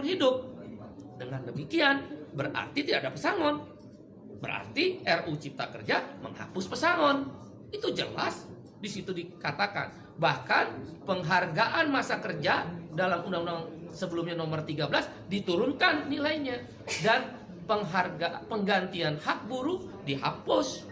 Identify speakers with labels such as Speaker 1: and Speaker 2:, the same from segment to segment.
Speaker 1: seumur hidup. Dengan demikian berarti tidak ada pesangon. Berarti RUU Cipta Kerja menghapus pesangon. Itu jelas di situ dikatakan. Bahkan penghargaan masa kerja dalam undang-undang sebelumnya nomor 13 diturunkan nilainya, dan penggantian hak buruh dihapus.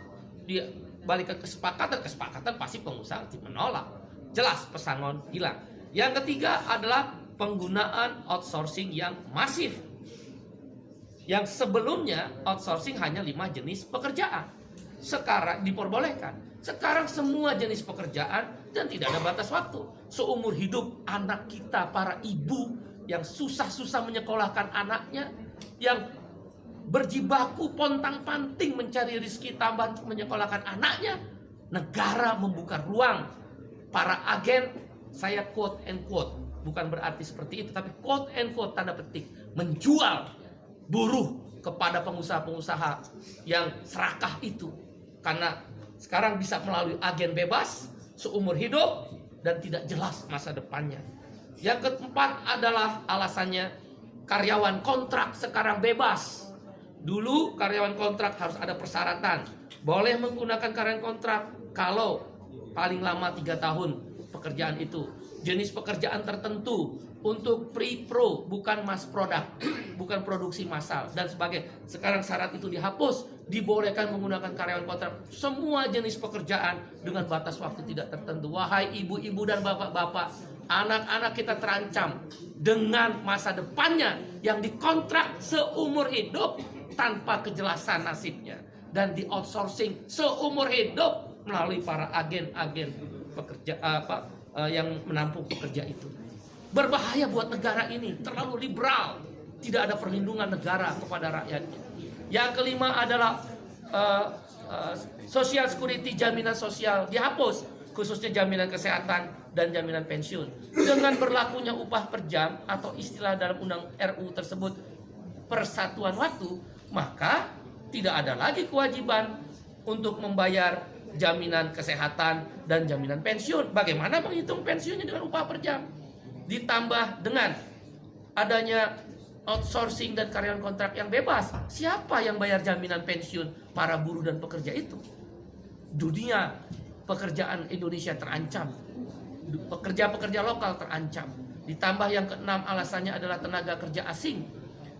Speaker 1: Balik ke kesepakatan pasti pengusaha menolak. Jelas pesangon hilang. Yang ketiga adalah penggunaan outsourcing yang masif. Yang sebelumnya outsourcing hanya 5 jenis pekerjaan, sekarang diperbolehkan. Sekarang semua jenis pekerjaan dan tidak ada batas waktu. Seumur hidup anak kita, para ibu yang susah-susah menyekolahkan anaknya, yang berjibaku pontang-panting mencari rezeki tambahan untuk menyekolahkan anaknya, negara membuka ruang. Para agen, saya quote and quote, bukan berarti seperti itu, tapi quote and quote tanda petik, menjual buruh kepada pengusaha-pengusaha yang serakah itu. Karena sekarang bisa melalui agen bebas seumur hidup dan tidak jelas masa depannya. Yang keempat adalah alasannya karyawan kontrak sekarang bebas. Dulu karyawan kontrak harus ada persyaratan. Boleh menggunakan karyawan kontrak kalau paling lama 3 tahun pekerjaan itu. Jenis pekerjaan tertentu, untuk pre-pro, bukan mass product, bukan produksi massal dan sebagainya. Sekarang syarat itu dihapus, dibolehkan menggunakan karyawan kontrak semua jenis pekerjaan dengan batas waktu tidak tertentu. Wahai ibu-ibu dan bapak-bapak, anak-anak kita terancam dengan masa depannya yang dikontrak seumur hidup tanpa kejelasan nasibnya, dan di outsourcing seumur hidup melalui para agen-agen pekerja yang menampung pekerja itu. Berbahaya buat negara ini, terlalu liberal, tidak ada perlindungan negara kepada rakyatnya. Yang kelima adalah social security, jaminan sosial dihapus, khususnya jaminan kesehatan dan jaminan pensiun. Dengan berlakunya upah per jam atau istilah dalam undang RU tersebut persatuan waktu, maka tidak ada lagi kewajiban untuk membayar jaminan kesehatan dan jaminan pensiun. Bagaimana menghitung pensiunnya dengan upah per jam? Ditambah dengan adanya outsourcing dan karyawan kontrak yang bebas, siapa yang bayar jaminan pensiun para buruh dan pekerja itu? Dunia pekerjaan Indonesia terancam, pekerja-pekerja lokal terancam. Ditambah yang keenam alasannya adalah tenaga kerja asing.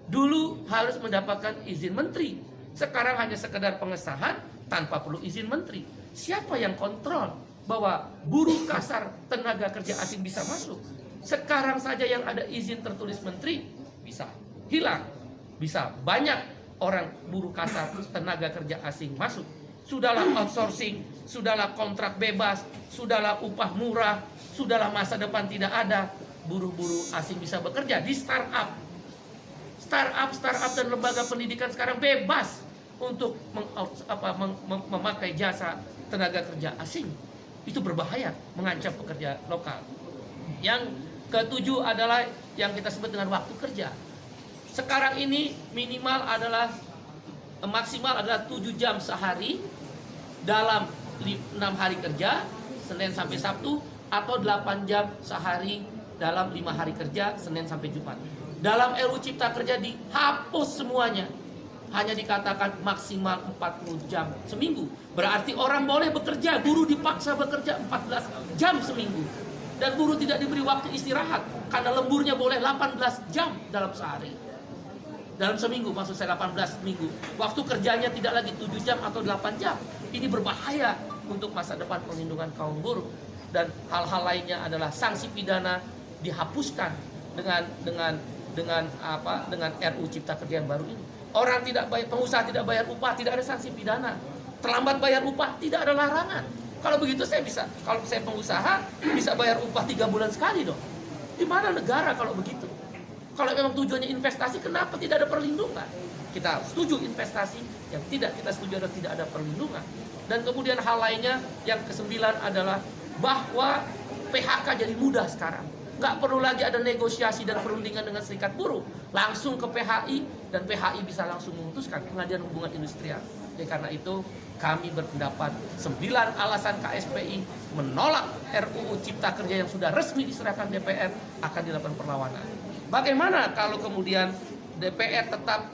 Speaker 1: Dulu harus mendapatkan izin menteri, sekarang hanya sekedar pengesahan tanpa perlu izin menteri. Siapa yang kontrol bahwa buruh kasar tenaga kerja asing bisa masuk? Sekarang saja yang ada izin tertulis menteri bisa hilang, bisa banyak orang buruh kasar tenaga kerja asing masuk. Sudahlah outsourcing, sudahlah kontrak bebas, sudahlah upah murah, sudahlah masa depan tidak ada, buruh-buruh asing bisa bekerja di startup dan lembaga pendidikan sekarang bebas untuk memakai jasa tenaga kerja asing. Itu berbahaya, mengancam pekerja lokal. Yang ketujuh adalah yang kita sebut dengan waktu kerja. Sekarang ini maksimal adalah 7 jam sehari dalam 6 hari kerja, Senin sampai Sabtu, atau 8 jam sehari dalam 5 hari kerja, Senin sampai Jumat. Dalam RUU Cipta Kerja dihapus semuanya. Hanya dikatakan maksimal 40 jam seminggu. Berarti orang boleh bekerja, buruh dipaksa bekerja 14 jam seminggu. Dan buruh tidak diberi waktu istirahat, karena lemburnya boleh 18 jam dalam sehari. Dalam seminggu, maksud saya 18 minggu. Waktu kerjanya tidak lagi 7 jam atau 8 jam. Ini berbahaya untuk masa depan perlindungan kaum buruh. Dan hal-hal lainnya adalah sanksi pidana dihapuskan dengan RUU Cipta Kerja yang baru ini. Orang tidak bayar, pengusaha tidak bayar upah, tidak ada sanksi pidana. Terlambat bayar upah, tidak ada larangan. Kalau begitu kalau saya pengusaha bisa bayar upah 3 bulan sekali dong. Di mana negara kalau begitu? Kalau memang tujuannya investasi, kenapa tidak ada perlindungan? Kita setuju investasi, yang tidak kita setuju adalah tidak ada perlindungan. Dan kemudian hal lainnya yang ke-9 adalah bahwa PHK jadi mudah sekarang. Nggak perlu lagi ada negosiasi dan perundingan dengan serikat buruh. Langsung ke PHI, dan PHI bisa langsung memutuskan Pengadilan Hubungan Industrial. Jadi karena itu kami berpendapat 9 alasan KSPI menolak RUU Cipta Kerja yang sudah resmi diserahkan DPR akan dilakukan perlawanan. Bagaimana kalau kemudian DPR tetap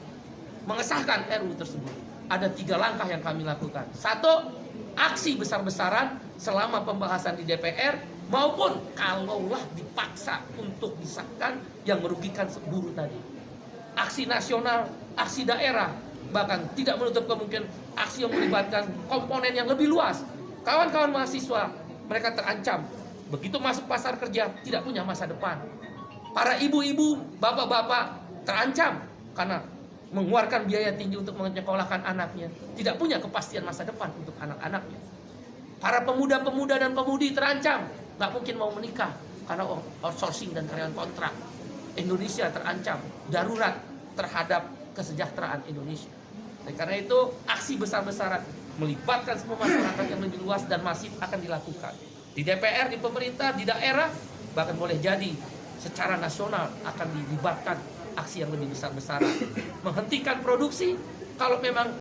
Speaker 1: mengesahkan RUU tersebut? Ada 3 langkah yang kami lakukan. 1, aksi besar-besaran selama pembahasan di DPR, maupun kalaulah dipaksa untuk disahkan yang merugikan buruh tadi. Aksi nasional, aksi daerah, bahkan tidak menutup kemungkinan aksi yang melibatkan komponen yang lebih luas. Kawan-kawan mahasiswa, mereka terancam. Begitu masuk pasar kerja, tidak punya masa depan. Para ibu-ibu, bapak-bapak terancam karena mengeluarkan biaya tinggi untuk menyekolahkan anaknya, tidak punya kepastian masa depan untuk anak-anaknya. Para pemuda-pemuda dan pemudi terancam, nggak mungkin mau menikah karena outsourcing dan karyawan kontrak. Indonesia terancam, darurat terhadap kesejahteraan Indonesia. Karena itu aksi besar-besaran melibatkan semua masyarakat yang lebih luas dan masif akan dilakukan. Di DPR, di pemerintah, di daerah, bahkan boleh jadi secara nasional akan dilibatkan aksi yang lebih besar-besaran. Menghentikan produksi, kalau memang